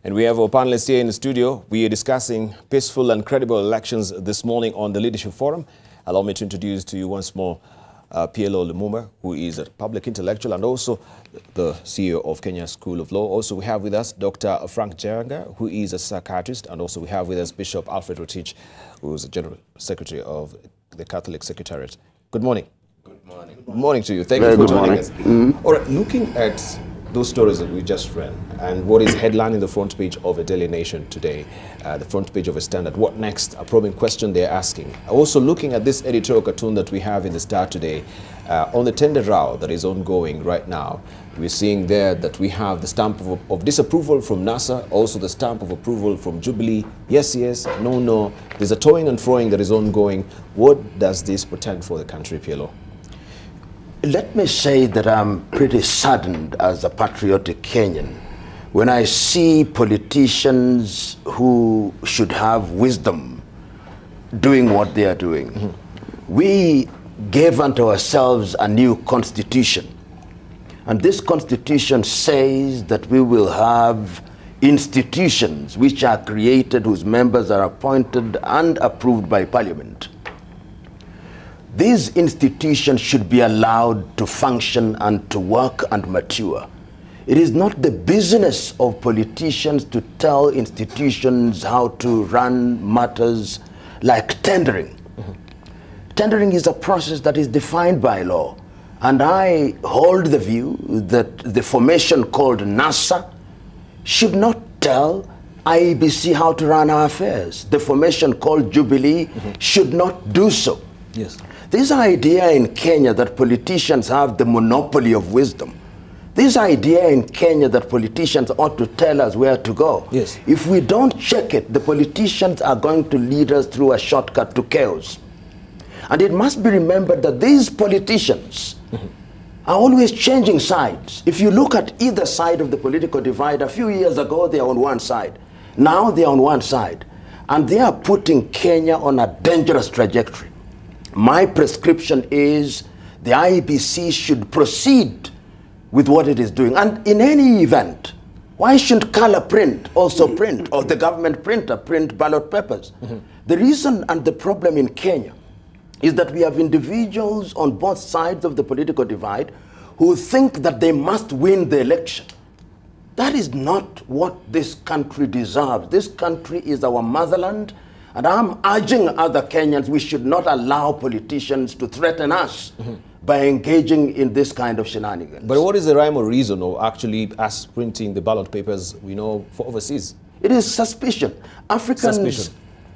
And we have our panelists here in the studio. We are discussing peaceful and credible elections this morning on the Leadership Forum. Allow me to introduce to you once more PLO Lumumba, who is a public intellectual and also the CEO of Kenya School of Law. Also, we have with us Dr. Frank Njenga, who is a psychiatrist, and also we have with us Bishop Alfred Rotich, who is the General Secretary of the Catholic Secretariat. Good morning. Good morning. Good morning to you. Thank you for joining us. All right, looking at those stories that we just ran and what is headlining the front page of a Daily Nation today, the front page of a Standard, what next? A probing question they're asking. Also looking at this editorial cartoon that we have in the Star today, on the tender row that is ongoing right now, we're seeing there that we have the stamp of disapproval from NASA, also the stamp of approval from Jubilee. Yes, yes, no, no. There's a toing and froing that is ongoing. What does this portend for the country, PLO? Let me say that I'm pretty saddened as a patriotic Kenyan when I see politicians who should have wisdom doing what they are doing. We gave unto ourselves a new constitution, and this constitution says that we will have institutions which are created, whose members are appointed and approved by Parliament. These institutions should be allowed to function and to work and mature. It is not the business of politicians to tell institutions how to run matters like tendering. Tendering is a process that is defined by law. And I hold the view that the formation called NASA should not tell IEBC how to run our affairs. The formation called Jubilee should not do so. Yes. This idea in Kenya that politicians have the monopoly of wisdom, this idea in Kenya that politicians ought to tell us where to go, yes, if we don't check it, the politicians are going to lead us through a shortcut to chaos. And it must be remembered that these politicians are always changing sides. If you look at either side of the political divide, a few years ago they are on one side. Now they are on one side. And they are putting Kenya on a dangerous trajectory. My prescription is the IEBC should proceed with what it is doing. And in any event, why shouldn't color print also print, or the government printer print ballot papers? The reason and the problem in Kenya is that we have individuals on both sides of the political divide who think that they must win the election. That is not what this country deserves. This country is our motherland. And I'm urging other Kenyans, we should not allow politicians to threaten us by engaging in this kind of shenanigans. But what is the rhyme or reason of actually us printing the ballot papers, we know, for overseas? It is suspicion. Africans,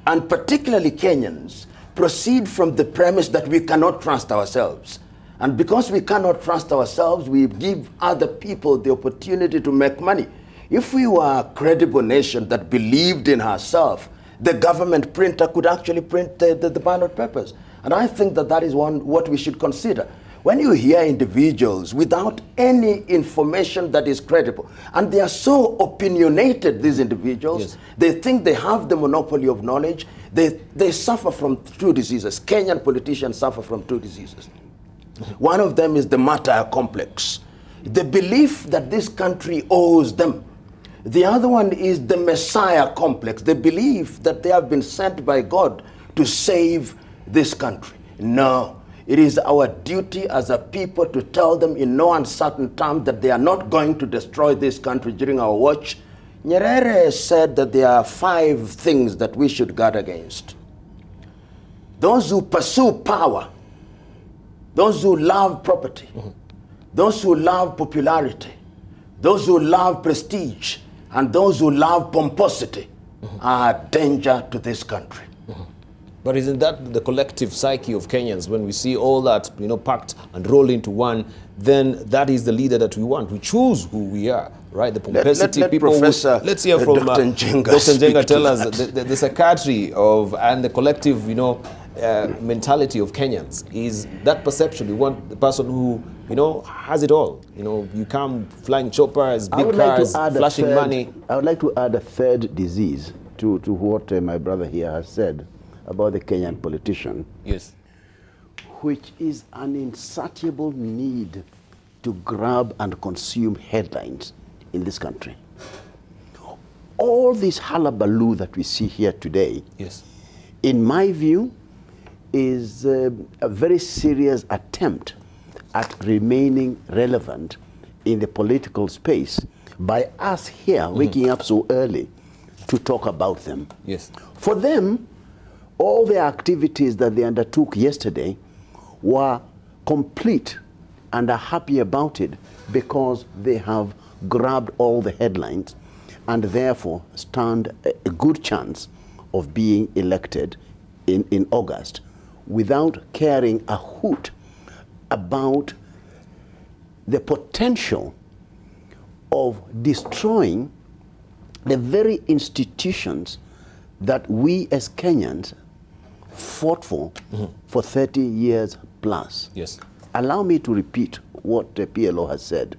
and particularly Kenyans, proceed from the premise that we cannot trust ourselves. And because we cannot trust ourselves, we give other people the opportunity to make money. If we were a credible nation that believed in herself, the government printer could actually print the ballot papers. And I think that that is what we should consider. When you hear individuals without any information that is credible, and they are so opinionated, these individuals, yes, they think they have the monopoly of knowledge, they suffer from two diseases. Kenyan politicians suffer from two diseases. One of them is the martyr complex, the belief that this country owes them. The other one is the Messiah complex, the belief that they have been sent by God to save this country. No, it is our duty as a people to tell them in no uncertain terms that they are not going to destroy this country during our watch. Nyerere said that there are 5 things that we should guard against. Those who pursue power, those who love property, those who love popularity, those who love prestige, and those who love pomposity are a danger to this country. But isn't that the collective psyche of Kenyans? When we see all that, packed and rolled into one, then that is the leader that we want. We choose who we are, right? The pomposity people. Let's hear from Dr. Njenga. Dr. Njenga tell us the psychiatry of and the collective, mentality of Kenyans is that perception. We want the person who has it all. You come flying choppers, big cars, flashing money. I would like to add a third disease to what my brother here has said about the Kenyan politician. Yes. Which is an insatiable need to grab and consume headlines in this country. all this hullabaloo that we see here today, yes, in my view, is a very serious attempt at remaining relevant in the political space by us here waking up so early to talk about them. yes. For them, all the activities that they undertook yesterday were complete and are happy about it because they have grabbed all the headlines and therefore stand a good chance of being elected in August without caring a hoot about the potential of destroying the very institutions that we as Kenyans fought for 30 years plus. Yes. Allow me to repeat what the PLO has said.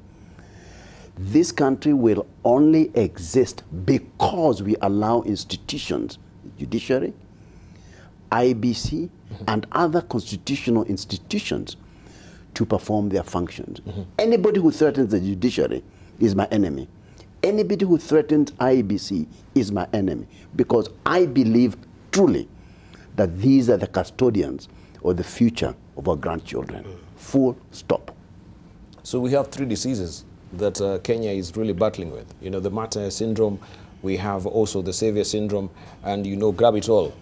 This country will only exist because we allow institutions, Judiciary, IEBC, and other constitutional institutions to perform their functions. Anybody who threatens the Judiciary is my enemy. Anybody who threatens IEBC is my enemy, because I believe truly that these are the custodians of the future of our grandchildren. Full stop. So we have 3 diseases that Kenya is really battling with. You know, the Martyr syndrome, we have also the Savior syndrome, and, you know, grab it all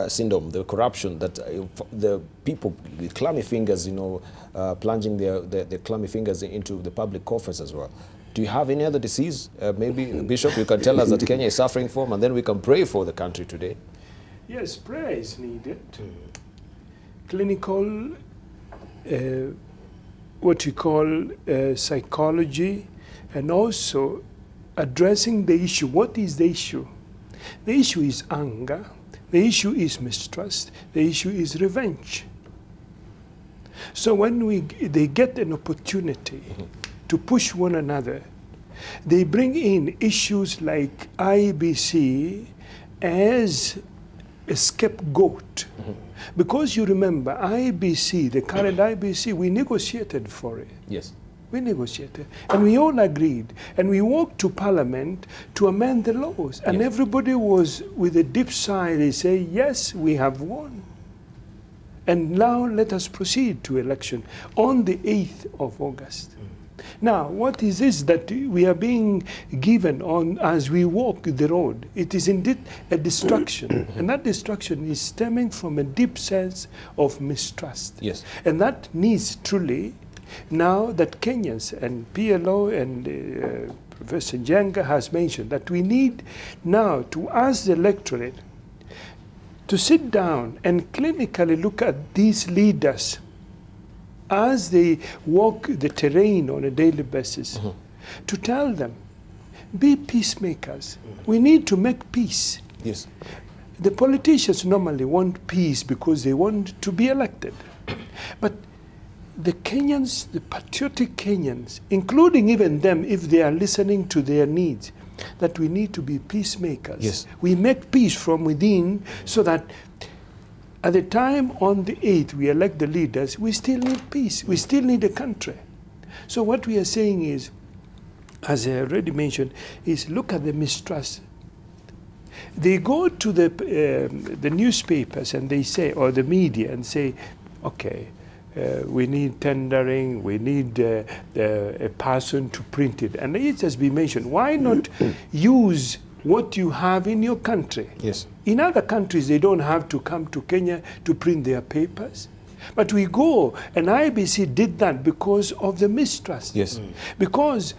syndrome, the corruption that the people with clammy fingers, you know, plunging their clammy fingers into the public coffers as well. Do you have any other disease? Maybe, Bishop, you can tell us that Kenya is suffering from, and then we can pray for the country today. Yes, prayer is needed. Clinical, what you call psychology, and also addressing the issue. What is the issue? The issue is anger. The issue is mistrust. The issue is revenge. So when they get an opportunity to push one another, they bring in issues like IEBC as a scapegoat. Because you remember, IEBC, the current IEBC, we negotiated for it. Yes. We negotiated, and we all agreed, and we walked to Parliament to amend the laws, and everybody was with a deep sigh. They say, yes, we have won. And now let us proceed to election on the 8th of August. Now, what is this that we are being given on as we walk the road? It is indeed a destruction, and that destruction is stemming from a deep sense of mistrust. Yes. And that needs truly, now that Kenyans and PLO and Professor Njenga has mentioned, that we need now to ask the electorate to sit down and clinically look at these leaders as they walk the terrain on a daily basis, to tell them, be peacemakers. We need to make peace. Yes. The politicians normally want peace because they want to be elected. But the Kenyans, the patriotic Kenyans, including even them, if they are listening to their needs, that we need to be peacemakers. Yes. We make peace from within, so that at the time on the 8th we elect the leaders, we still need peace. We still need a country. So what we are saying is, as I already mentioned, is look at the mistrust. They go to the newspapers and they say, or the media, and say, okay, we need tendering, we need a person to print it. And it has been mentioned, why not use what you have in your country? Yes. In other countries, they don't have to come to Kenya to print their papers. But we go, and IEBC did that because of the mistrust. Yes. Because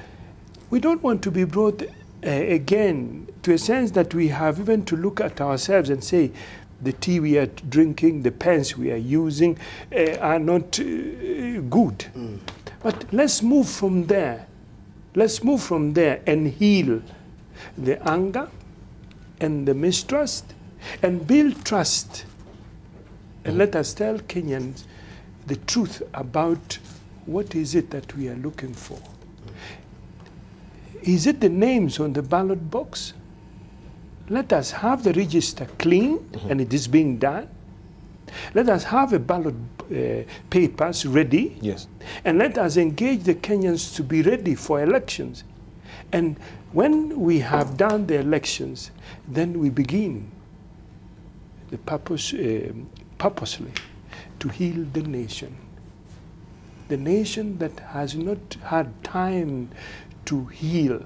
we don't want to be brought again to a sense that we have even to look at ourselves and say, the tea we are drinking, the pens we are using are not good. But let's move from there. Let's move from there and heal the anger and the mistrust and build trust. And let us tell Kenyans the truth about what is it that we are looking for. Is it the names on the ballot box? Let us have the register clean, and it is being done. Let us have a ballot papers ready. Yes. And let us engage the Kenyans to be ready for elections. And when we have done the elections, then we begin the purposely to heal the nation. The nation that has not had time to heal.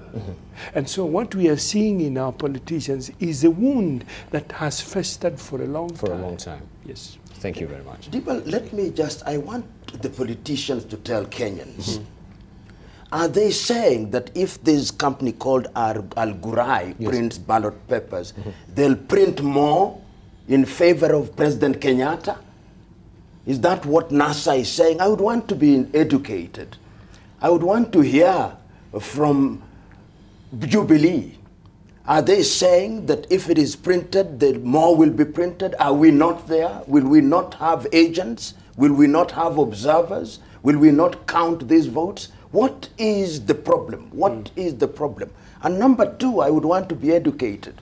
And so what we are seeing in our politicians is a wound that has festered for a long time. For a long time. Yes. Thank you very much. Debarl, let me just, I want the politicians to tell Kenyans, are they saying that if this company called Ghurair prints ballot papers, they'll print more in favor of President Kenyatta? Is that what NASA is saying? I would want to be educated. I would want to hear from Jubilee. Are they saying that if it is printed, that more will be printed? Are we not there? Will we not have agents? Will we not have observers? Will we not count these votes? What is the problem? What is the problem? And number two, I would want to be educated.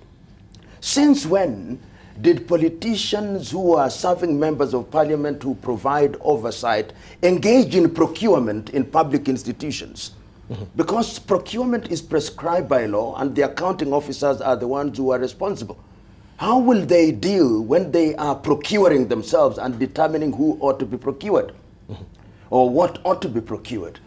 Since when did politicians who are serving members of parliament who provide oversight engage in procurement in public institutions? Because procurement is prescribed by law and the accounting officers are the ones who are responsible. How will they deal when they are procuring themselves and determining who ought to be procured or what ought to be procured?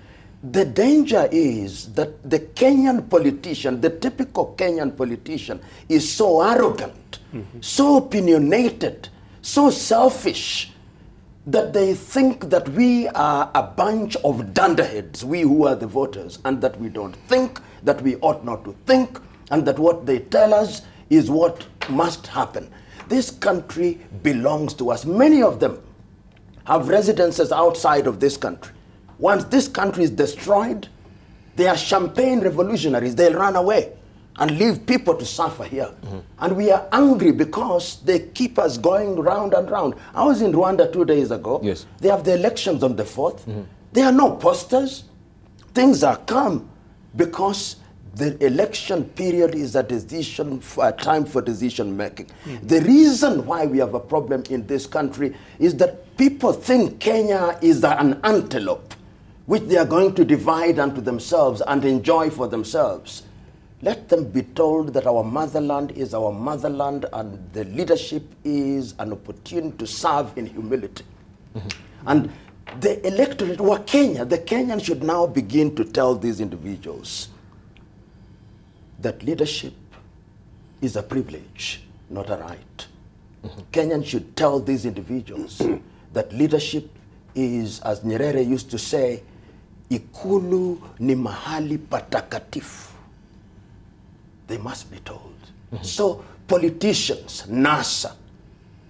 The danger is that the Kenyan politician, the typical Kenyan politician, is so arrogant, so opinionated, so selfish, that they think that we are a bunch of dunderheads, we who are the voters, and that we don't think, that we ought not to think, and that what they tell us is what must happen. This country belongs to us. Many of them have residences outside of this country. Once this country is destroyed, they are champagne revolutionaries. They'll run away and leave people to suffer here. And we are angry because they keep us going round and round. I was in Rwanda 2 days ago. Yes. They have the elections on the 4th. There are no posters. Things are calm because the election period is a time for decision making. The reason why we have a problem in this country is that people think Kenya is an antelope, which they are going to divide unto themselves and enjoy for themselves. Let them be told that our motherland is our motherland and the leadership is an opportunity to serve in humility. And the electorate were Kenya. The Kenyans should now begin to tell these individuals that leadership is a privilege, not a right. Kenyans should tell these individuals that leadership is, as Nyerere used to say, Ikulu ni mahali patakatifu. They must be told. So politicians, NASA,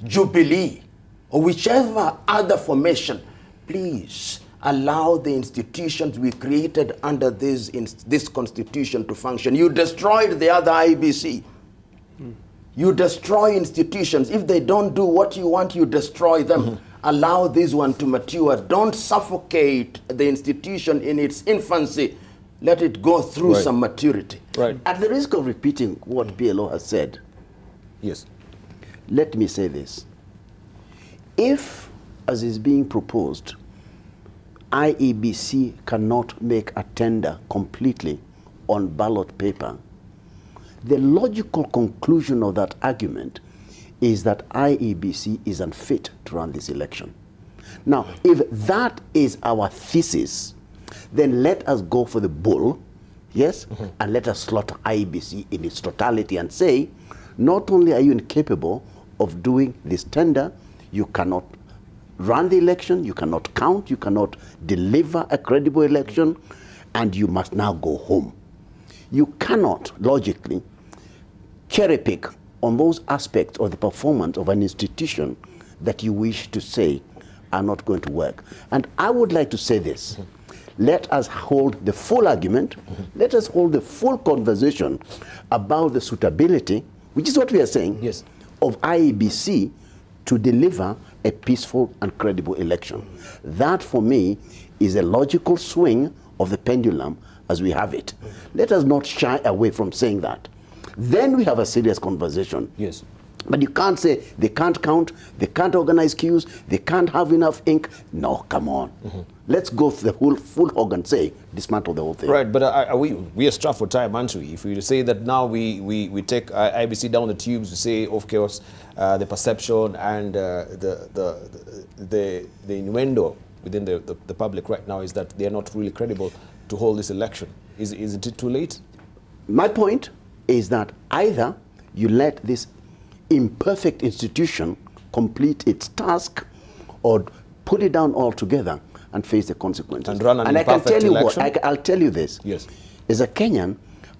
Jubilee, or whichever other formation, please allow the institutions we created under this constitution to function. You destroyed the other IEBC. You destroy institutions. If they don't do what you want, you destroy them. Allow this one to mature. Don't suffocate the institution in its infancy. Let it go through some maturity. At the risk of repeating what PLO has said, yes, let me say this. If, as is being proposed, IEBC cannot make a tender completely on ballot paper, the logical conclusion of that argument is that IEBC is unfit to run this election. Now, if that is our thesis, then let us go for the bull, yes, and let us slaughter IEBC in its totality and say, not only are you incapable of doing this tender, you cannot run the election, you cannot count, you cannot deliver a credible election, and you must now go home. You cannot, logically, cherry pick on those aspects of the performance of an institution that you wish to say are not going to work. And I would like to say this. Let us hold the full argument, let us hold the full conversation about the suitability, which is what we are saying, yes, of IEBC to deliver a peaceful and credible election. That, for me, is a logical swing of the pendulum as we have it. Let us not shy away from saying that. Then we have a serious conversation. Yes. But you can't say they can't count, they can't organize queues, they can't have enough ink. No, come on. Let's go for the full hog and say dismantle the whole thing. Right, but we are strapped for time, aren't we? If we say that now we take IEBC down the tubes, we say of course the perception and the innuendo within the public right now is that they are not really credible to hold this election. Isn't it too late? My point is that either you let this imperfect institution complete its task or put it down altogether and face the consequences. And run an I can tell you election? what, I'll tell you this. Yes. As a Kenyan,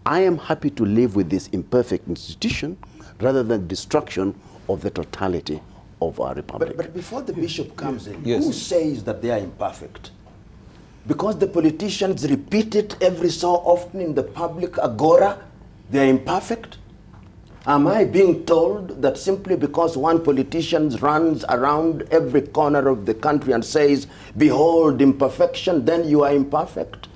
I am happy to live with this imperfect institution rather than destruction of the totality of our republic. But before the bishop comes in, Yes. who says that they are imperfect? Because the politicians repeat it every so often in the public agora, they are imperfect? Am I being told that simply because one politician runs around every corner of the country and says, behold imperfection, then you are imperfect?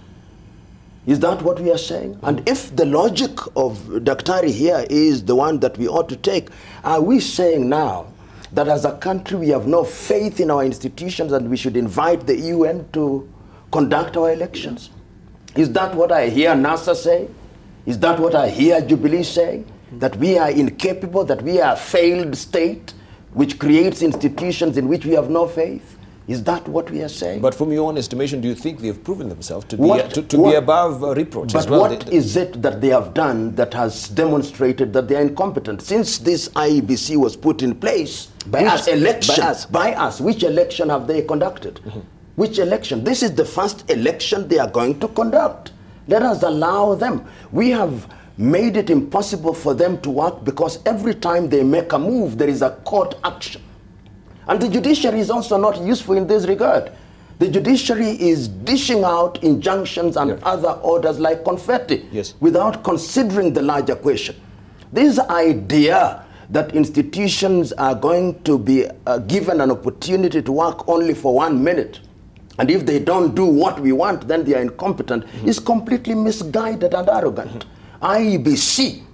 Is that what we are saying? And if the logic of Daktari here is the one that we ought to take, are we saying now that as a country we have no faith in our institutions and we should invite the UN to conduct our elections? Is that what I hear NASA say? Is that what I hear Jubilee say? That we are incapable, that we are a failed state which creates institutions in which we have no faith? Is that what we are saying? But from your own estimation, do you think they have proven themselves to be above reproach as well? But what is it that they have done that has demonstrated that they are incompetent? Since this IEBC was put in place, by us, which election have they conducted? Which election? This is the first election they are going to conduct. Let us allow them. We have made it impossible for them to work because every time they make a move, there is a court action. And the judiciary is also not useful in this regard. The judiciary is dishing out injunctions and other orders like confetti without considering the larger question. This idea that institutions are going to be given an opportunity to work only for 1 minute, and if they don't do what we want, then they are incompetent, is completely misguided and arrogant. IEBC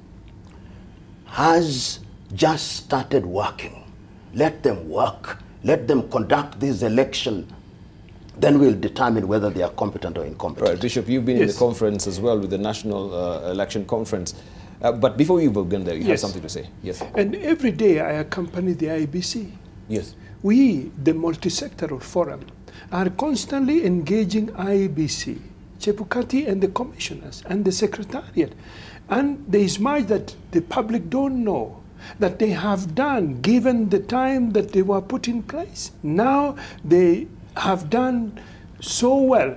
has just started working. Let them work. Let them conduct this election. Then we'll determine whether they are competent or incompetent. Right, Bishop, you've been in the conference as well with the National Election Conference. But before you begin there, you have something to say. Yes. And every day I accompany the IEBC. Yes. We, the multi-sectoral forum, are constantly engaging IEBC, Chebukati and the commissioners and the secretariat. And there is much that the public don't know that they have done given the time that they were put in place. Now they have done so well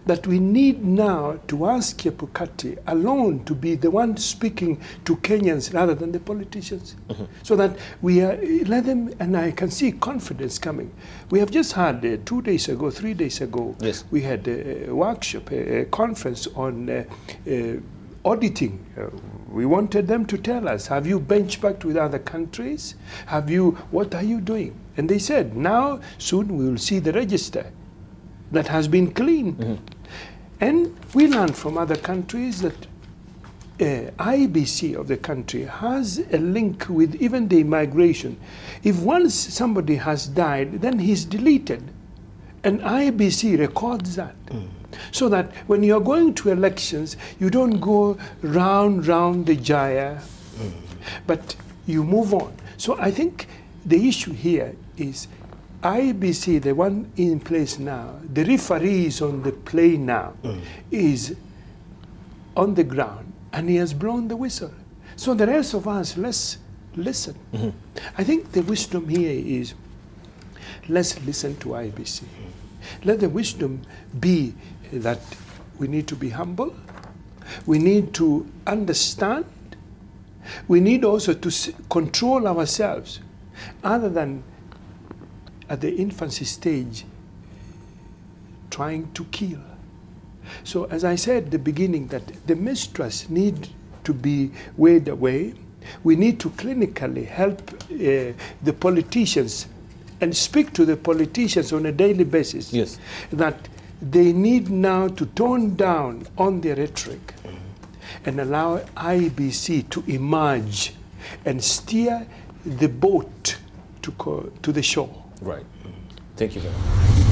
that we need now to ask Chebukati alone to be the one speaking to Kenyans rather than the politicians. So that we let them, and I can see confidence coming. We have just had 2 days ago, 3 days ago, we had a workshop, a conference on auditing. We wanted them to tell us, have you benchmarked with other countries? What are you doing? And they said, now, soon we will see the register that has been cleaned. And we learned from other countries that IEBC of the country has a link with even the immigration. If once somebody has died, then he's deleted. And IEBC records that. So that when you're going to elections, you don't go round the gyre, but you move on. So I think the issue here is IEBC, the one in place now, the referee is on the play now, is on the ground, and he has blown the whistle. So the rest of us, let's listen. I think the wisdom here is, let's listen to IEBC. Let the wisdom be that we need to be humble, we need to understand, we need also to control ourselves, other than at the infancy stage trying to kill. So as I said at the beginning, that the mistrust need to be weighed away. We need to clinically help the politicians and speak to the politicians on a daily basis that they need now to tone down on their rhetoric and allow IEBC to emerge and steer the boat to the shore. Right. Thank you very much.